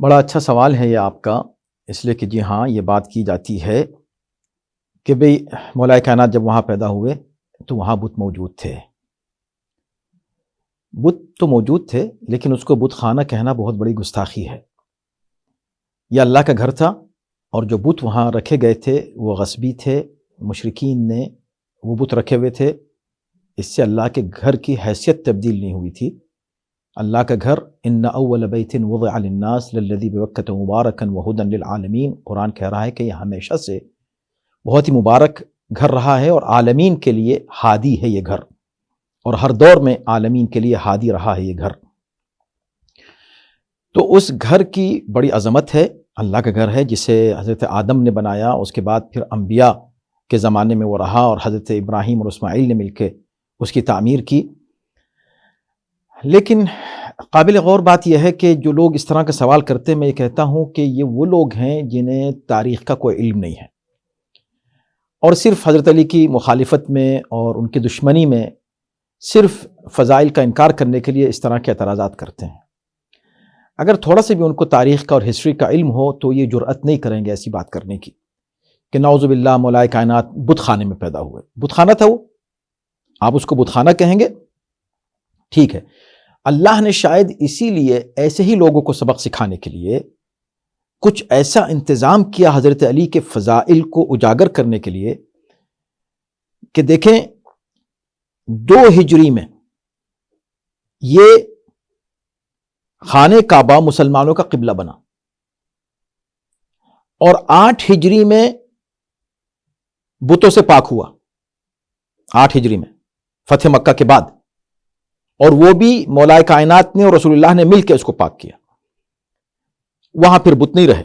بڑا اچھا سوال ہے یہ آپ کا، اس لیے کہ جی ہاں یہ بات کی جاتی ہے کہ بھئی مولائے کائنات جب وہاں پیدا ہوئے تو وہاں بت موجود تھے. بت تو موجود تھے لیکن اس کو بت خانہ کہنا بہت بڑی گستاخی ہے. یہ اللہ کا گھر تھا اور جو بت وہاں رکھے گئے تھے وہ غصبی تھے، مشرکین نے وہ بت رکھے ہوئے تھے. اس سے اللہ کے گھر کی حیثیت تبدیل نہیں ہوئی تھی. اللہ کا گھر ان اول بیت وضع للناس للذی ببکۃ مبارکا وہدی للعالمین، قرآن کہہ رہا ہے کہ یہ ہمیشہ سے بہت ہی مبارک گھر رہا ہے اور عالمین کے لیے ہادی ہے یہ گھر، اور ہر دور میں عالمین کے لیے ہادی رہا ہے یہ گھر. تو اس گھر کی بڑی عظمت ہے، اللہ کا گھر ہے جسے حضرت آدم نے بنایا، اس کے بعد پھر انبیاء کے زمانے میں وہ رہا اور حضرت ابراہیم اور اسماعیل نے مل کے اس کی تعمیر کی. لیکن قابل غور بات یہ ہے کہ جو لوگ اس طرح کا سوال کرتے ہیں، میں یہ کہتا ہوں کہ یہ وہ لوگ ہیں جنہیں تاریخ کا کوئی علم نہیں ہے اور صرف حضرت علی کی مخالفت میں اور ان کی دشمنی میں صرف فضائل کا انکار کرنے کے لیے اس طرح کے اعتراضات کرتے ہیں. اگر تھوڑا سا بھی ان کو تاریخ کا اور ہسٹری کا علم ہو تو یہ جرأت نہیں کریں گے ایسی بات کرنے کی کہ نعوذ باللہ مولائے کائنات بت خانے میں پیدا ہوئے. بت خانہ تھا وہ، آپ اس کو بت خانہ کہیں گے؟ ٹھیک ہے، اللہ نے شاید اسی لیے ایسے ہی لوگوں کو سبق سکھانے کے لیے کچھ ایسا انتظام کیا حضرت علی کے فضائل کو اجاگر کرنے کے لیے کہ دیکھیں 2 ہجری میں یہ خانہ کعبہ مسلمانوں کا قبلہ بنا اور 8 ہجری میں بتوں سے پاک ہوا. 8 ہجری میں فتح مکہ کے بعد، اور وہ بھی مولائے کائنات نے اور رسول اللہ نے مل کے اس کو پاک کیا. وہاں پھر بت نہیں رہے.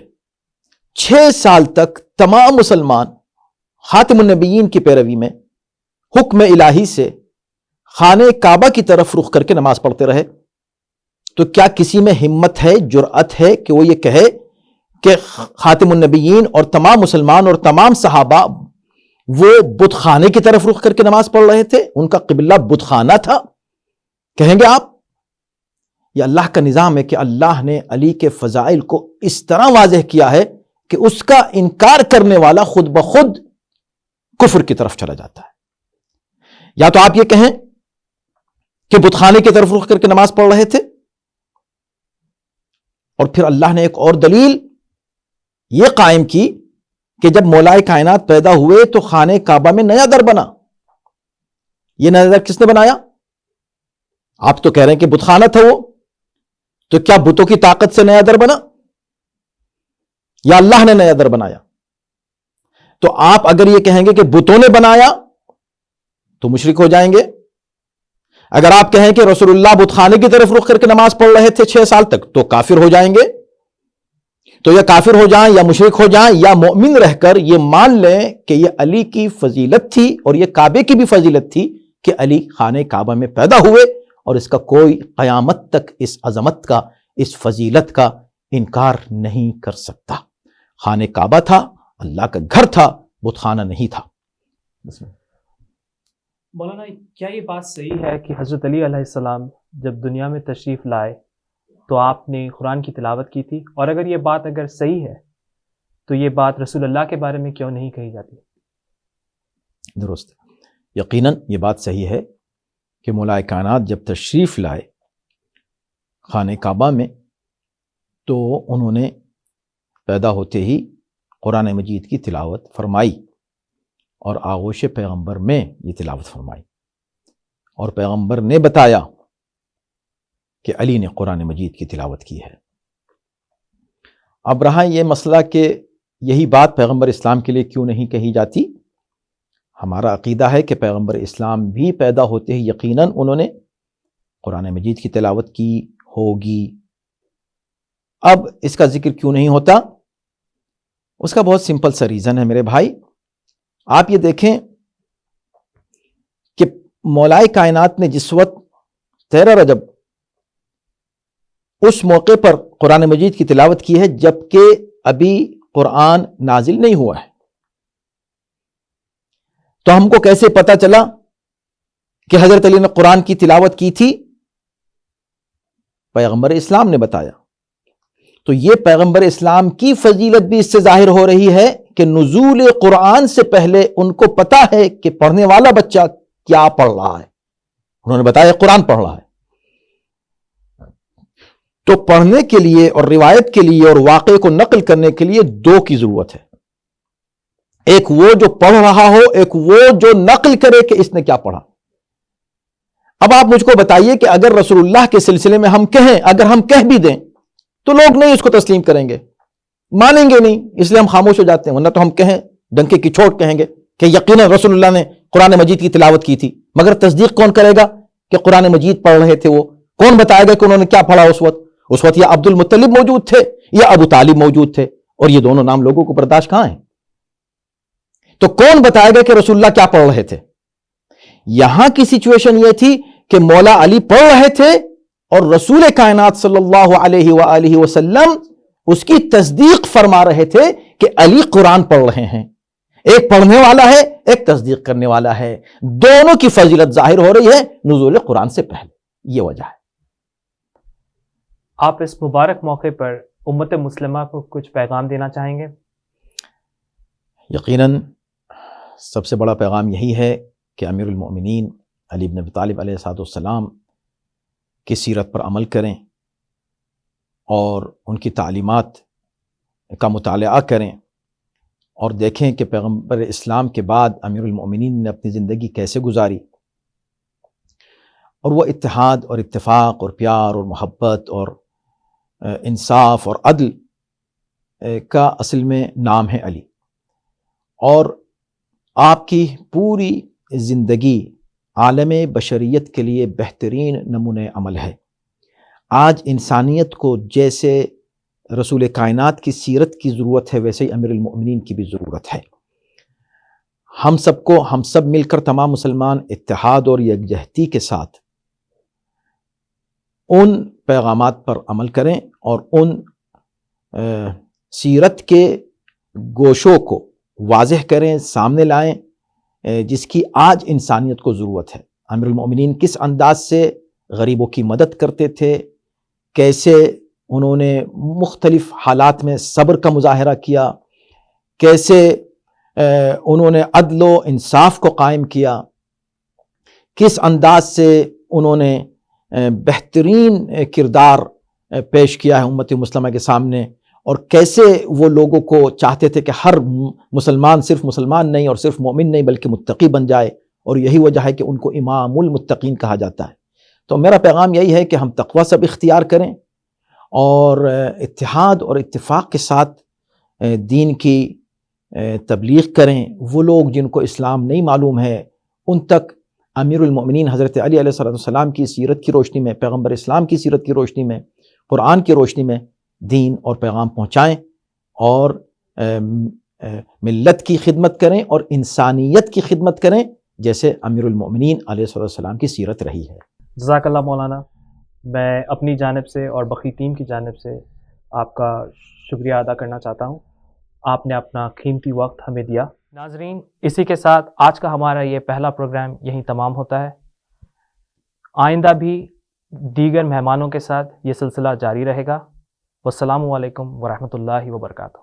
6 سال تک تمام مسلمان خاتم النبیین کی پیروی میں حکم الہی سے خانہ کعبہ کی طرف رخ کر کے نماز پڑھتے رہے. تو کیا کسی میں ہمت ہے، جرأت ہے کہ وہ یہ کہے کہ خاتم النبیین اور تمام مسلمان اور تمام صحابہ وہ بت خانے کی طرف رخ کر کے نماز پڑھ رہے تھے، ان کا قبلہ بت خانہ تھا؟ کہیں گے آپ؟ یہ اللہ کا نظام ہے کہ اللہ نے علی کے فضائل کو اس طرح واضح کیا ہے کہ اس کا انکار کرنے والا خود بخود کفر کی طرف چلا جاتا ہے. یا تو آپ یہ کہیں کہ بت خانے کی طرف رخ کر کے نماز پڑھ رہے تھے، اور پھر اللہ نے ایک اور دلیل یہ قائم کی کہ جب مولائے کائنات پیدا ہوئے تو خانہ کعبہ میں نیا در بنا. یہ نیا در کس نے بنایا؟ آپ تو کہہ رہے ہیں کہ بت خانہ تھا وہ، تو کیا بتوں کی طاقت سے نیا در بنا یا اللہ نے نیا در بنایا؟ تو آپ اگر یہ کہیں گے کہ بتوں نے بنایا تو مشرک ہو جائیں گے. اگر آپ کہیں کہ رسول اللہ بت خانے کی طرف رخ کر کے نماز پڑھ رہے تھے 6 سال تک تو کافر ہو جائیں گے. تو یا کافر ہو جائیں یا مشرک ہو جائیں یا مومن رہ کر یہ مان لیں کہ یہ علی کی فضیلت تھی اور یہ کعبے کی بھی فضیلت تھی کہ علی خانہ کعبہ میں پیدا ہوئے، اور اس کا کوئی قیامت تک اس عظمت کا، اس فضیلت کا انکار نہیں کر سکتا. خانہ کعبہ تھا، اللہ کا گھر تھا، بت خانہ نہیں تھا. مولانا کیا یہ بات صحیح ہے کہ حضرت علی علیہ السلام جب دنیا میں تشریف لائے تو آپ نے قرآن کی تلاوت کی تھی؟ اور اگر یہ بات اگر صحیح ہے تو یہ بات رسول اللہ کے بارے میں کیوں نہیں کہی جاتی؟ درست، یقیناً یہ بات صحیح ہے کہ مولائے کائنات جب تشریف لائے خانہ کعبہ میں تو انہوں نے پیدا ہوتے ہی قرآن مجید کی تلاوت فرمائی اور آغوش پیغمبر میں یہ تلاوت فرمائی، اور پیغمبر نے بتایا کہ علی نے قرآن مجید کی تلاوت کی ہے. اب رہا یہ مسئلہ کہ یہی بات پیغمبر اسلام کے لیے کیوں نہیں کہی جاتی. ہمارا عقیدہ ہے کہ پیغمبر اسلام بھی پیدا ہوتے ہی یقیناً انہوں نے قرآن مجید کی تلاوت کی ہوگی. اب اس کا ذکر کیوں نہیں ہوتا؟ اس کا بہت سمپل سا ریزن ہے میرے بھائی. آپ یہ دیکھیں کہ مولائے کائنات نے جس وقت 13 رجب اس موقع پر قرآن مجید کی تلاوت کی ہے جبکہ ابھی قرآن نازل نہیں ہوا ہے، تو ہم کو کیسے پتا چلا کہ حضرت علی نے قرآن کی تلاوت کی تھی؟ پیغمبر اسلام نے بتایا. تو یہ پیغمبر اسلام کی فضیلت بھی اس سے ظاہر ہو رہی ہے کہ نزول قرآن سے پہلے ان کو پتا ہے کہ پڑھنے والا بچہ کیا پڑھ رہا ہے. انہوں نے بتایا قرآن پڑھ رہا ہے. تو پڑھنے کے لیے اور روایت کے لیے اور واقعے کو نقل کرنے کے لیے دو کی ضرورت ہے. ایک وہ جو پڑھ رہا ہو, ایک وہ جو نقل کرے کہ اس نے کیا پڑھا. اب آپ مجھ کو بتائیے کہ اگر رسول اللہ کے سلسلے میں ہم کہیں, اگر ہم کہہ بھی دیں تو لوگ نہیں اس کو تسلیم کریں گے, مانیں گے نہیں, اس لیے ہم خاموش ہو جاتے ہیں. ورنہ تو ہم کہیں ڈنکے کی چوٹ کہیں گے کہ یقیناً رسول اللہ نے قرآن مجید کی تلاوت کی تھی, مگر تصدیق کون کرے گا کہ قرآن مجید پڑھ رہے تھے؟ وہ کون بتائے گا کہ انہوں نے کیا پڑھا اس وقت؟ اس وقت یا عبد المطلب موجود تھے یا ابو طالب موجود تھے, اور یہ دونوں نام لوگوں کو برداشت کہاں ہیں. تو کون بتائے گا کہ رسول اللہ کیا پڑھ رہے تھے؟ یہاں کی سچویشن یہ تھی کہ مولا علی پڑھ رہے تھے اور رسول کائنات صلی اللہ علیہ وآلہ وسلم اس کی تصدیق فرما رہے تھے کہ علی قرآن پڑھ رہے ہیں. ایک پڑھنے والا ہے, ایک تصدیق کرنے والا ہے. دونوں کی فضیلت ظاہر ہو رہی ہے نزول قرآن سے پہلے. یہ وجہ ہے. آپ اس مبارک موقع پر امت مسلمہ کو کچھ پیغام دینا چاہیں گے؟ یقیناً سب سے بڑا پیغام یہی ہے کہ امیر المؤمنین علی بن ابی طالب علیہ السلام کی سیرت پر عمل کریں اور ان کی تعلیمات کا مطالعہ کریں اور دیکھیں کہ پیغمبر اسلام کے بعد امیر المؤمنین نے اپنی زندگی کیسے گزاری, اور وہ اتحاد اور اتفاق اور پیار اور محبت اور انصاف اور عدل کا اصل میں نام ہے علی. اور آپ کی پوری زندگی عالم بشریت کے لیے بہترین نمونہ عمل ہے. آج انسانیت کو جیسے رسول کائنات کی سیرت کی ضرورت ہے ویسے ہی امیر المؤمنین کی بھی ضرورت ہے. ہم سب مل کر تمام مسلمان اتحاد اور یکجہتی کے ساتھ ان پیغامات پر عمل کریں اور ان سیرت کے گوشوں کو واضح کریں, سامنے لائیں جس کی آج انسانیت کو ضرورت ہے. امیر المؤمنین کس انداز سے غریبوں کی مدد کرتے تھے, کیسے انہوں نے مختلف حالات میں صبر کا مظاہرہ کیا, کیسے انہوں نے عدل و انصاف کو قائم کیا, کس انداز سے انہوں نے بہترین کردار پیش کیا ہے امت مسلمہ کے سامنے, اور کیسے وہ لوگوں کو چاہتے تھے کہ ہر مسلمان صرف مسلمان نہیں اور صرف مومن نہیں بلکہ متقی بن جائے, اور یہی وجہ ہے کہ ان کو امام المتقین کہا جاتا ہے. تو میرا پیغام یہی ہے کہ ہم تقوی سب اختیار کریں اور اتحاد اور اتفاق کے ساتھ دین کی تبلیغ کریں. وہ لوگ جن کو اسلام نہیں معلوم ہے ان تک امیر المؤمنین حضرت علی علیہ السلام کی سیرت کی روشنی میں, پیغمبر اسلام کی سیرت کی روشنی میں, قرآن کی روشنی میں دین اور پیغام پہنچائیں اور ملت کی خدمت کریں اور انسانیت کی خدمت کریں جیسے امیر المؤمنین علیہ السلام کی سیرت رہی ہے. جزاک اللہ مولانا. میں اپنی جانب سے اور بقی ٹیم کی جانب سے آپ کا شکریہ ادا کرنا چاہتا ہوں. آپ نے اپنا قیمتی وقت ہمیں دیا. ناظرین, اسی کے ساتھ آج کا ہمارا یہ پہلا پروگرام یہیں تمام ہوتا ہے. آئندہ بھی دیگر مہمانوں کے ساتھ یہ سلسلہ جاری رہے گا. والسلام علیکم ورحمۃ اللہ وبرکاتہ.